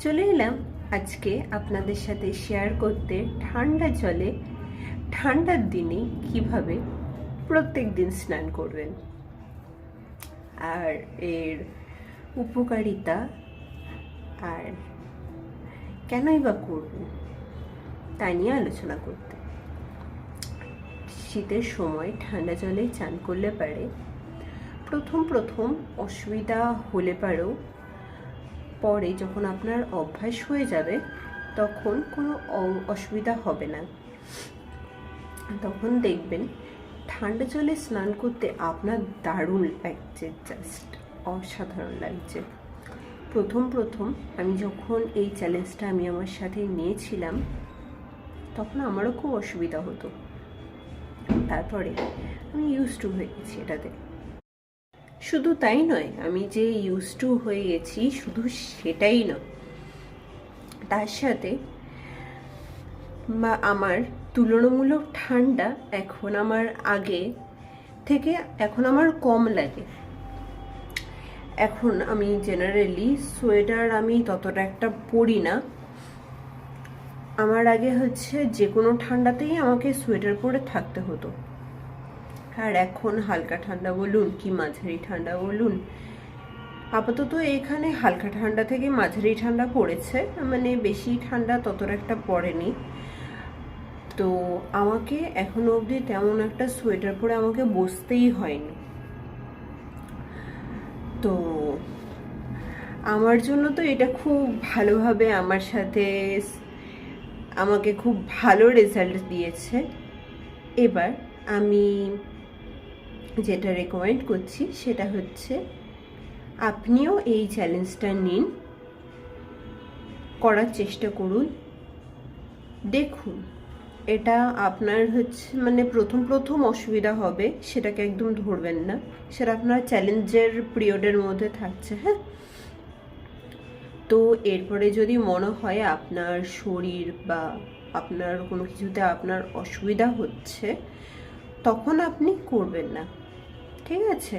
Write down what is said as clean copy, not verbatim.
চলে এলাম আজকে আপনাদের সাথে শেয়ার করতে ঠান্ডা জলে ঠান্ডার দিনে কিভাবে প্রত্যেক দিন স্নান করবেন আর এর উপকারিতা আর কেনই বা করবেন তা নিয়ে আলোচনা করতে। শীতের সময় ঠান্ডা জলে চান করলে পারে প্রথম অসুবিধা হলে পারেও পরে যখন আপনার অভ্যাস হয়ে যাবে তখন কোনো অসুবিধা হবে না। তখন দেখবেন ঠান্ডা জলে স্নান করতে আপনার দারুণ লাগছে, জাস্ট অসাধারণ লাগছে। প্রথম আমি যখন এই চ্যালেঞ্জটা আমি আমার সাথে নিয়েছিলাম তখন আমারও খুব অসুবিধা হতো, তারপরে আমি ইউজ টু হয়ে গেছি এটাতে। শুধু তাই নয়, আমি যে ইউজ টু হয়ে গেছি শুধু সেটাই নয়, তার সাথে আমার তুলনামূলক ঠান্ডা এখন আমার আগে থেকে এখন আমার কম লাগে। এখন আমি জেনারেলি সোয়েটার আমি ততটা একটা পরি না। আমার আগে যে কোনো ঠান্ডাতেই আমাকে সোয়েটার পরে থাকতে হতো, আর এখন হালকা ঠান্ডা বলুন কি মাঝারি ঠান্ডা বলুন, আপাতত এখানে হালকা ঠান্ডা থেকে মাঝারি ঠান্ডা পড়েছে, মানে বেশি ঠান্ডা ততটা একটা পড়েনি। তো আমাকে এখনো অবধি তেমন একটা সোয়েটার পরে আমাকে বসতেই হয়নি। তো আমার জন্য তো এটা খুব ভালোভাবে আমার সাথে আমাকে খুব ভালো রেজাল্ট দিয়েছে। এবার আমি যেটা রেকমেন্ড করছি সেটা হচ্ছে আপনিও এই চ্যালেঞ্জটা নিন, করার চেষ্টা করুন, দেখুন এটা আপনার মানে প্রথম অসুবিধা হবে, সেটাকে একদম ধরবেন না, সেটা আপনার চ্যালেঞ্জের পিরিয়ডের মধ্যে থাকছে। হ্যাঁ, তো এরপরে যদি মনে হয় আপনার শরীর বা আপনার কোনো কিছুতে আপনার অসুবিধা হচ্ছে তখন আপনি করবেন না, ঠিক আছে?